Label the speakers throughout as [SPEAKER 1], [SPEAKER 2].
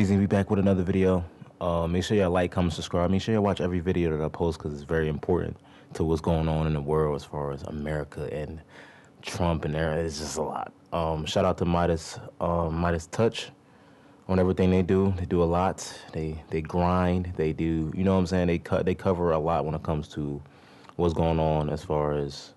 [SPEAKER 1] Amazing. Be back with another video. Make sure you like, comment, subscribe. Make sure you watch every video that I post because it's very important to what's going on in the world as far as America and Trump and there. It's just a lot. Shout out to Midas Touch on everything they do. They do a lot. They grind. They do. You know what I'm saying? They cover a lot when it comes to what's going on as far as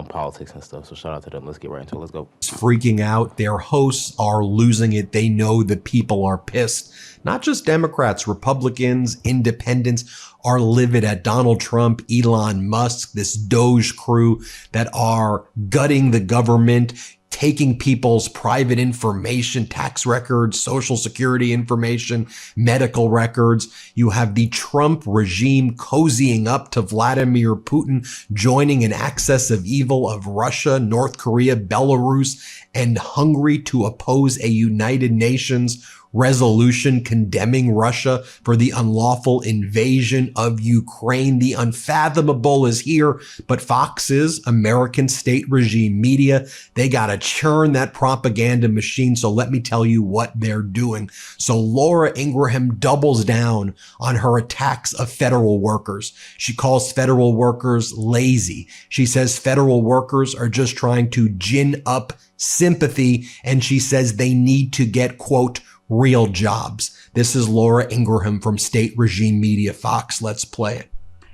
[SPEAKER 1] politics and stuff. So shout out to them. Let's get right into it. Let's go.
[SPEAKER 2] Freaking out. Their hosts are losing it. They know the people are pissed. Not just Democrats, Republicans, independents are livid at Donald Trump, Elon Musk, this Doge crew that are gutting the government, taking people's private information, tax records, social security information, medical records. You have the Trump regime cozying up to Vladimir Putin, joining an axis of evil of Russia, North Korea, Belarus, and Hungary to oppose a United Nations resolution condemning Russia for the unlawful invasion of Ukraine. The unfathomable is here, but Fox's American state regime media, they got to churn that propaganda machine. So let me tell you what they're doing. So Laura Ingraham doubles down on her attacks of federal workers. She calls federal workers lazy. She says federal workers are just trying to gin up sympathy, and she says they need to get, quote, real jobs. This is Laura Ingraham from State Regime Media, Fox. Let's play it.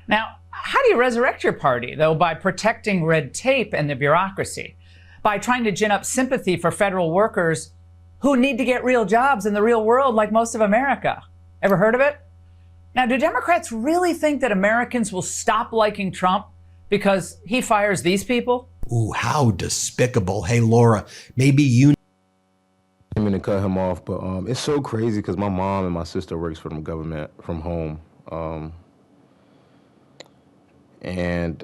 [SPEAKER 3] Now, how do you resurrect your party, though? By protecting red tape and the bureaucracy, by trying to gin up sympathy for federal workers who need to get real jobs in the real world like most of America. Ever heard of it? Now, do Democrats really think that Americans will stop liking Trump because he fires these people?
[SPEAKER 2] Ooh, how despicable. Hey, Laura, maybe you
[SPEAKER 1] I didn't mean to cut him off, but it's so crazy because my mom and my sister works for the government from home. And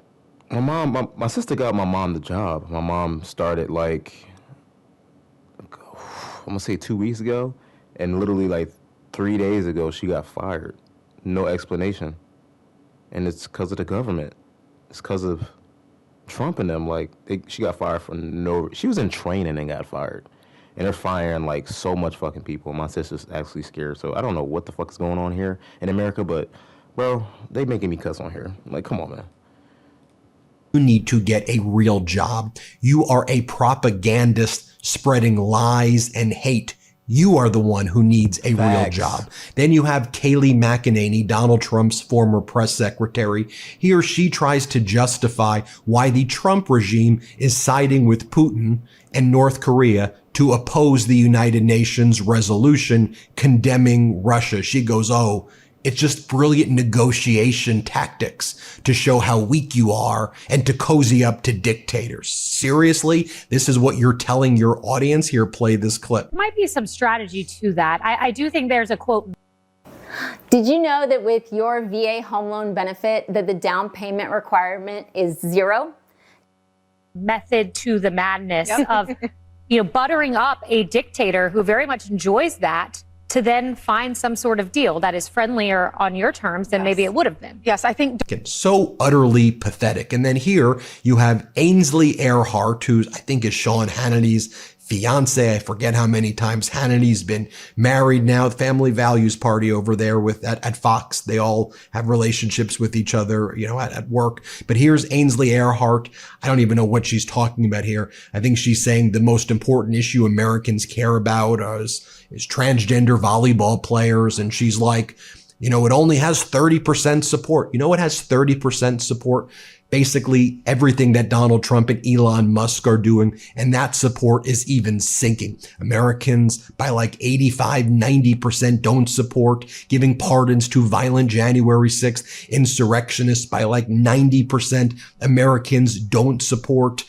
[SPEAKER 1] my sister got my mom the job. My mom started like, I'm gonna say 2 weeks ago, and literally like 3 days ago, she got fired. No explanation. And it's because of the government. It's because of Trump and them. Like, she got fired for she was in training and got fired. And they're firing like so much fucking people. My sister's actually scared. So I don't know what the fuck is going on here in America, but bro, they making me cuss on here. Like, come on, man.
[SPEAKER 2] You need to get a real job. You are a propagandist spreading lies and hate. You are the one who needs a real job. Then you have Kayleigh McEnany, Donald Trump's former press secretary. He or she tries to justify why the Trump regime is siding with Putin and North Korea to oppose the United Nations resolution condemning Russia. She goes, oh, it's just brilliant negotiation tactics to show how weak you are and to cozy up to dictators. Seriously? This is what you're telling your audience? Here, play this clip.
[SPEAKER 4] Might be some strategy to that. I do think there's a quote.
[SPEAKER 5] Did you know that with your VA home loan benefit that the down payment requirement is zero?
[SPEAKER 4] Method to the madness of, buttering up a dictator who very much enjoys that to then find some sort of deal that is friendlier on your terms than maybe it would have been.
[SPEAKER 6] Yes, I think.
[SPEAKER 2] So utterly pathetic. And then here you have Ainsley Earhart, who I think is Sean Hannity's fiance. I forget how many times Hannity's been married now. The Family Values Party over there at Fox. They all have relationships with each other, at work. But here's Ainsley Earhart. I don't even know what she's talking about here. I think she's saying the most important issue Americans care about is transgender volleyball players. And she's like, it only has 30% support. You know what has 30% support? Basically everything that Donald Trump and Elon Musk are doing, and that support is even sinking. Americans by like 85-90% don't support giving pardons to violent January 6th insurrectionists. By like 90%, Americans don't support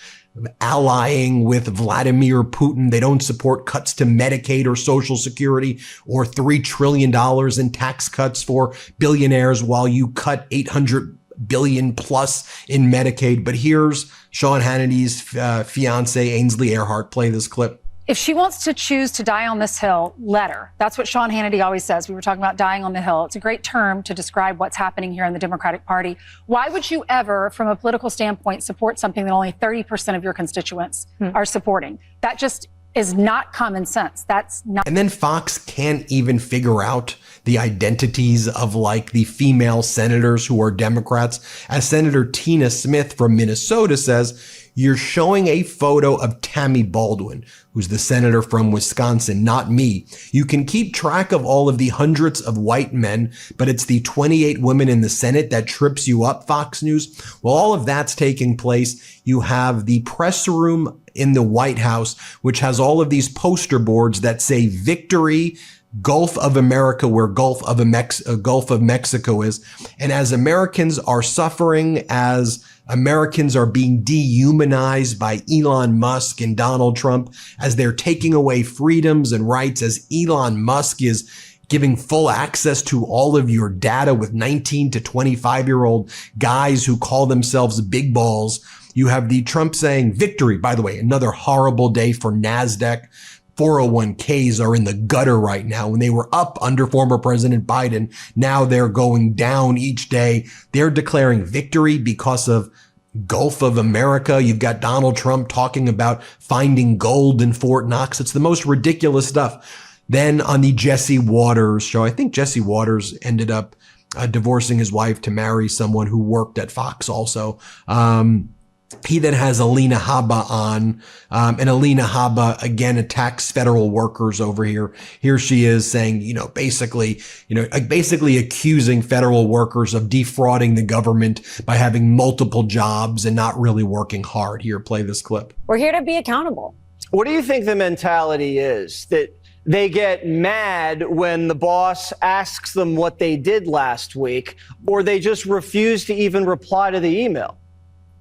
[SPEAKER 2] allying with Vladimir Putin. They don't support cuts to Medicaid or Social Security or $3 trillion in tax cuts for billionaires while you cut $800 billion plus in Medicaid. But here's Sean Hannity's fiance, Ainsley Earhart. Play this clip.
[SPEAKER 6] If she wants to choose to die on this hill, let her. That's what Sean Hannity always says. We were talking about dying on the hill. It's a great term to describe what's happening here in the Democratic Party. Why would you ever, from a political standpoint, support something that only 30% of your constituents are supporting? That just is not common sense. That's not.
[SPEAKER 2] And then Fox can't even figure out the identities of like the female senators who are Democrats. As Senator Tina Smith from Minnesota says, you're showing a photo of Tammy Baldwin, who's the senator from Wisconsin, not me. You can keep track of all of the hundreds of white men, but it's the 28 women in the Senate that trips you up, Fox News. Well, all of that's taking place. You have the press room in the White House, which has all of these poster boards that say victory, Gulf of America, where Gulf of Mexico is. And as Americans are suffering, as Americans are being dehumanized by Elon Musk and Donald Trump, as they're taking away freedoms and rights, as Elon Musk is giving full access to all of your data with 19 to 25-year-old guys who call themselves big balls. You have the Trump saying victory. By the way, another horrible day for NASDAQ. 401ks are in the gutter right now. When they were up under former President Biden, now they're going down each day. They're declaring victory because of Gulf of America. You've got Donald Trump talking about finding gold in Fort Knox. It's the most ridiculous stuff. Then on the Jesse Waters show, I think Jesse Waters ended up divorcing his wife to marry someone who worked at Fox also. He then has Alina Habba on, and Alina Habba again attacks federal workers over here. Here she is saying, basically accusing federal workers of defrauding the government by having multiple jobs and not really working hard. Here, play this clip.
[SPEAKER 7] We're here to be accountable.
[SPEAKER 8] What do you think the mentality is? That they get mad when the boss asks them what they did last week, or they just refuse to even reply to the email?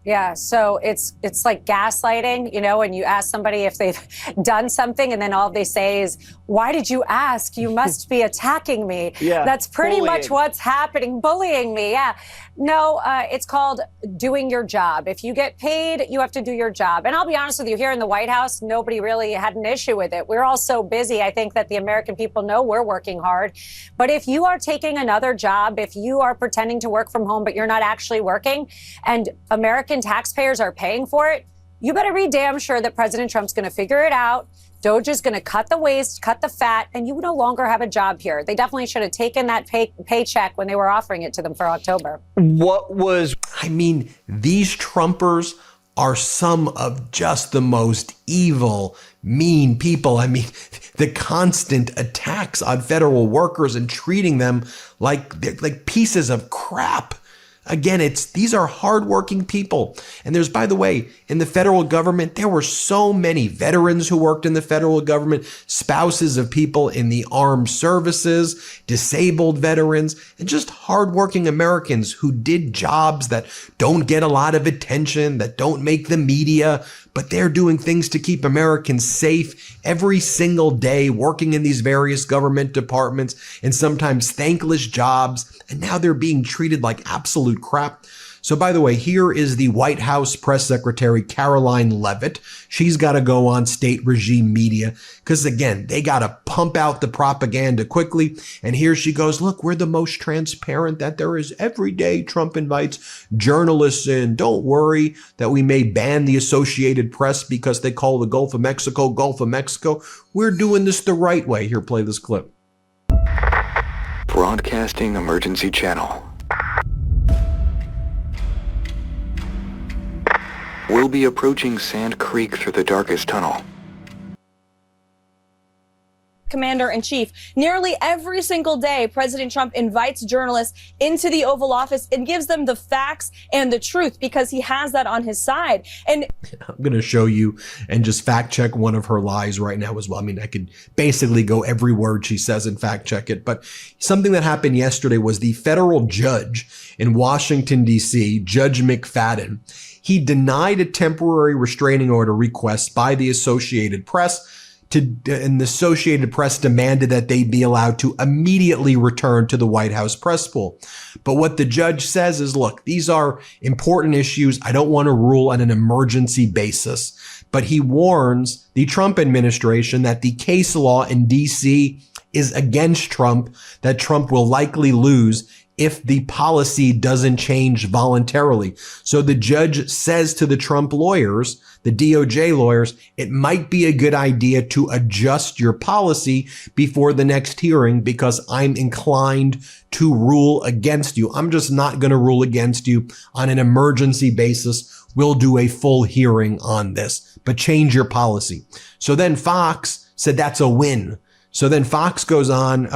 [SPEAKER 7] Yeah, so it's like gaslighting, when you ask somebody if they've done something and then all they say is, why did you ask? You must be attacking me.
[SPEAKER 8] Yeah,
[SPEAKER 7] that's pretty
[SPEAKER 8] bullying.
[SPEAKER 7] much what's happening. Bullying me, yeah. No, it's called doing your job. If you get paid, you have to do your job. And I'll be honest with you, here in the White House, nobody really had an issue with it. We're all so busy. I think that the American people know we're working hard. But if you are taking another job, if you are pretending to work from home, but you're not actually working, and American taxpayers are paying for it, you better be damn sure that President Trump's going to figure it out. Doge is going to cut the waste, cut the fat, and you no longer have a job here. They definitely should have taken that paycheck when they were offering it to them for October.
[SPEAKER 2] These Trumpers are some of just the most evil, mean people. The constant attacks on federal workers and treating them like pieces of crap. Again, these are hardworking people. And there's, by the way, in the federal government, there were so many veterans who worked in the federal government, spouses of people in the armed services, disabled veterans, and just hardworking Americans who did jobs that don't get a lot of attention, that don't make the media, but they're doing things to keep Americans safe every single day, working in these various government departments and sometimes thankless jobs. And now they're being treated like absolute crap. So by the way, here is the White House press secretary, Caroline Leavitt. She's got to go on state regime media because, again, they got to pump out the propaganda quickly. And here she goes, look, we're the most transparent that there is. Every day Trump invites journalists in. Don't worry that we may ban the Associated Press because they call the Gulf of Mexico, Gulf of Mexico. We're doing this the right way. Here, play this clip.
[SPEAKER 9] Broadcasting emergency channel. We'll be approaching Sand Creek through the darkest tunnel.
[SPEAKER 10] Commander-in-Chief, nearly every single day, President Trump invites journalists into the Oval Office and gives them the facts and the truth because he has that on his side. And
[SPEAKER 2] I'm going to show you and just fact check one of her lies right now as well. I could basically go every word she says and fact check it. But something that happened yesterday was the federal judge in Washington, D.C., Judge McFadden, he denied a temporary restraining order request by the Associated Press. And the Associated Press demanded that they be allowed to immediately return to the White House press pool. But what the judge says is, look, these are important issues. I don't want to rule on an emergency basis. But he warns the Trump administration that the case law in D.C. is against Trump, that Trump will likely lose if the policy doesn't change voluntarily. So the judge says to the Trump lawyers, the DOJ lawyers, it might be a good idea to adjust your policy before the next hearing because I'm inclined to rule against you. I'm just not going to rule against you on an emergency basis. We'll do a full hearing on this, but change your policy. So then Fox said that's a win. So then Fox goes on,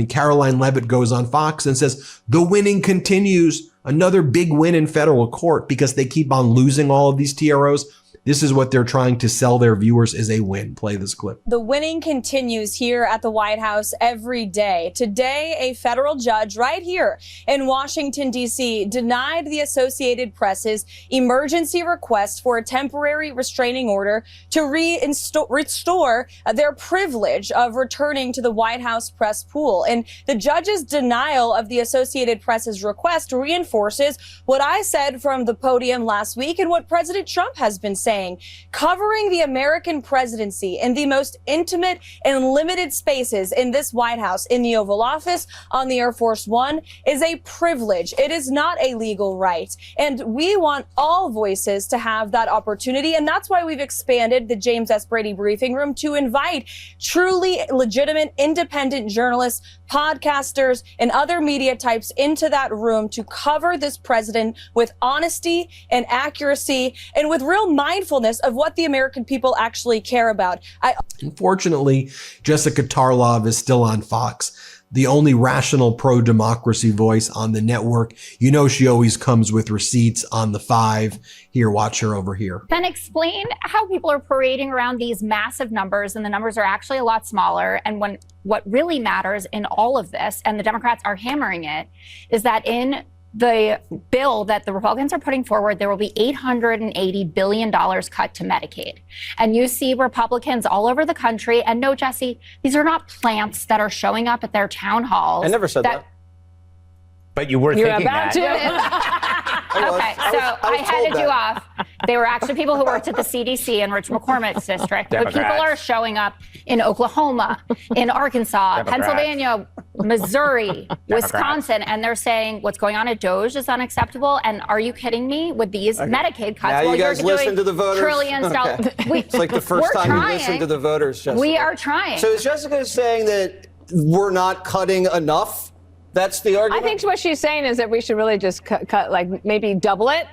[SPEAKER 2] Caroline Leavitt goes on Fox and says, the winning continues. Another big win in federal court because they keep on losing all of these TROs. This is what they're trying to sell their viewers as a win. Play this clip.
[SPEAKER 10] The winning continues here at the White House every day. Today, a federal judge right here in Washington, D.C. denied the Associated Press's emergency request for a temporary restraining order to restore their privilege of returning to the White House press pool. And the judge's denial of the Associated Press's request reinforces what I said from the podium last week and what President Trump has been saying. Covering the American presidency in the most intimate and limited spaces in this White House, in the Oval Office, on the Air Force One, is a privilege. It is not a legal right. And we want all voices to have that opportunity. And that's why we've expanded the James S. Brady briefing room to invite truly legitimate, independent journalists, podcasters, and other media types into that room to cover this president with honesty and accuracy and with real mindfulness of what the American people actually care about.
[SPEAKER 2] Unfortunately, Jessica Tarlov is still on Fox, the only rational pro-democracy voice on the network. You know she always comes with receipts on the 5. Here, watch her over here.
[SPEAKER 11] Then explain how people are parading around these massive numbers, and the numbers are actually a lot smaller. And when what really matters in all of this, and the Democrats are hammering it, is that in the bill that the Republicans are putting forward, there will be $880 billion cut to Medicaid. And you see Republicans all over the country. And no, Jesse, these are not plants that are showing up at their town halls.
[SPEAKER 8] I never said that.
[SPEAKER 12] But you were thinking
[SPEAKER 11] about
[SPEAKER 12] that.
[SPEAKER 11] Okay, so I headed you off. They were actually people who worked at the CDC in Rich McCormick's district. But people are showing up in Oklahoma, in Arkansas, Pennsylvania, Missouri, Wisconsin, and they're saying what's going on at DOJ is unacceptable. And are you kidding me with these Medicaid cuts?
[SPEAKER 8] Now you guys listen to the voters.
[SPEAKER 11] Trillions of dollars.
[SPEAKER 8] It's like the first time you listen to the voters, Jessica.
[SPEAKER 11] We are trying.
[SPEAKER 8] So is Jessica saying that we're not cutting enough? That's the argument?
[SPEAKER 13] I think what she's saying is that we should really just cut like maybe double it.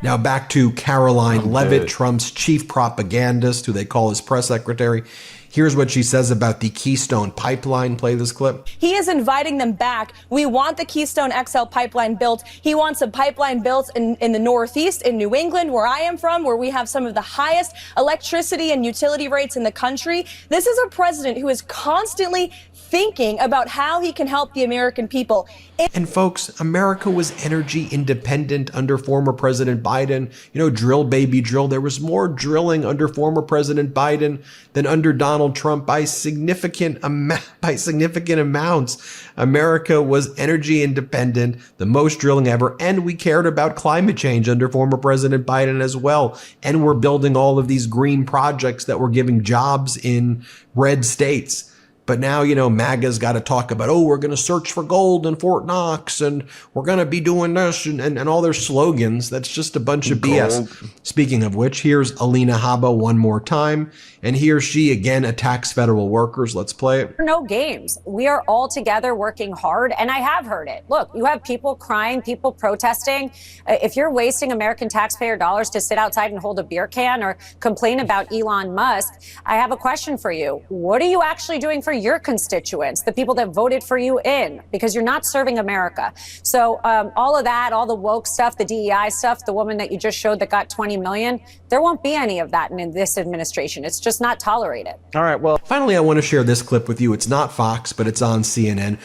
[SPEAKER 2] Now back to Caroline Leavitt, Trump's chief propagandist, who they call his press secretary. Here's what she says about the Keystone Pipeline. Play this clip.
[SPEAKER 10] He is inviting them back. We want the Keystone XL pipeline built. He wants a pipeline built in the Northeast, in New England, where I am from, where we have some of the highest electricity and utility rates in the country. This is a president who is constantly thinking about how he can help the American people.
[SPEAKER 2] And folks, America was energy independent under former President Biden. You know, drill, baby, drill. There was more drilling under former President Biden than under Donald Trump by significant amounts. America was energy independent, the most drilling ever, and we cared about climate change under former President Biden as well. And we're building all of these green projects that were giving jobs in red states. But now, you know, MAGA's got to talk about, we're going to search for gold in Fort Knox and we're going to be doing this and all their slogans. That's just a bunch of BS. Speaking of which, here's Alina Habba one more time. And here she again attacks federal workers. Let's play it.
[SPEAKER 7] No games. We are all together working hard. And I have heard it. Look, you have people crying, people protesting. If you're wasting American taxpayer dollars to sit outside and hold a beer can or complain about Elon Musk, I have a question for you. What are you actually doing for your constituents, the people that voted for you in? Because you're not serving America. So all of that, all the woke stuff, the DEI stuff, the woman that you just showed that got 20 million, there won't be any of that in this administration. It's just not tolerated.
[SPEAKER 2] All right. Well, finally, I want to share this clip with you. It's not Fox, but it's on CNN.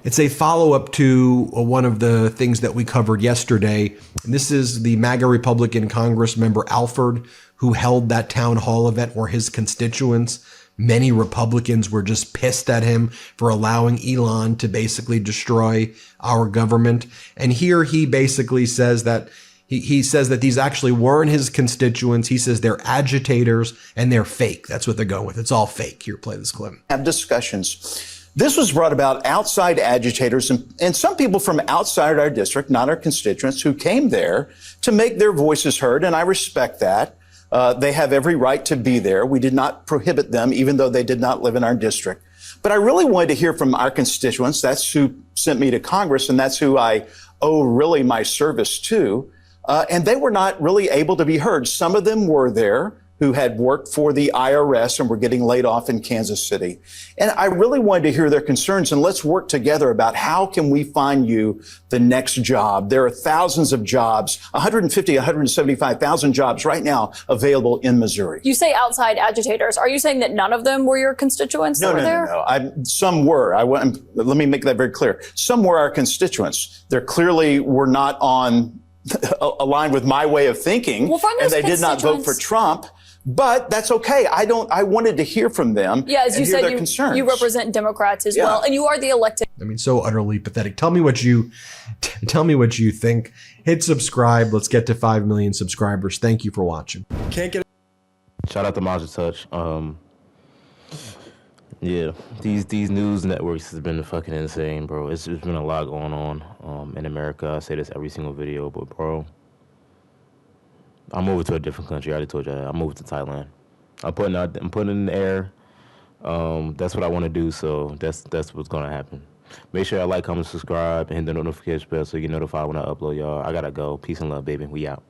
[SPEAKER 2] It's a follow-up to one of the things that we covered yesterday. And this is the MAGA Republican Congress member Alford, who held that town hall event where his constituents, many Republicans, were just pissed at him for allowing Elon to basically destroy our government. And here he basically says that He says that these actually weren't his constituents. He says they're agitators and they're fake. That's what they're going with. It's all fake. Here, play this clip.
[SPEAKER 14] Have discussions. This was brought about outside agitators and some people from outside our district, not our constituents, who came there to make their voices heard, and I respect that. They have every right to be there. We did not prohibit them, even though they did not live in our district. But I really wanted to hear from our constituents. That's who sent me to Congress, and that's who I owe really my service to. And they were not really able to be heard. Some of them were there who had worked for the IRS and were getting laid off in Kansas City. And I really wanted to hear their concerns, and let's work together about how can we find you the next job. There are thousands of jobs, 150, 175,000 jobs right now available in Missouri.
[SPEAKER 10] You say outside agitators. Are you saying that none of them were your constituents that were there?
[SPEAKER 14] No. Some were. Let me make that very clear. Some were our constituents. They clearly were not aligned with my way of thinking, and they did not vote for Trump. But that's okay. I wanted to hear from them.
[SPEAKER 10] Yeah, as you
[SPEAKER 14] and hear
[SPEAKER 10] said,
[SPEAKER 14] their concerns.
[SPEAKER 10] you represent Democrats as well, and you are the elected.
[SPEAKER 2] I mean, so utterly pathetic. Tell me what you think. Hit subscribe. Let's get to 5 million subscribers. Thank you for watching.
[SPEAKER 1] Can't get. Shout out to Maja Touch. Yeah, these news networks has been fucking insane, bro. It's been a lot going on in America. I say this every single video, but bro, I'm moving to a different country. I already told you that. I'm moving to Thailand. I'm putting it in the air. That's what I want to do. So that's what's gonna happen. Make sure y'all like, comment, subscribe, and hit the notification bell so you get notified when I upload, y'all. I gotta go. Peace and love, baby. We out.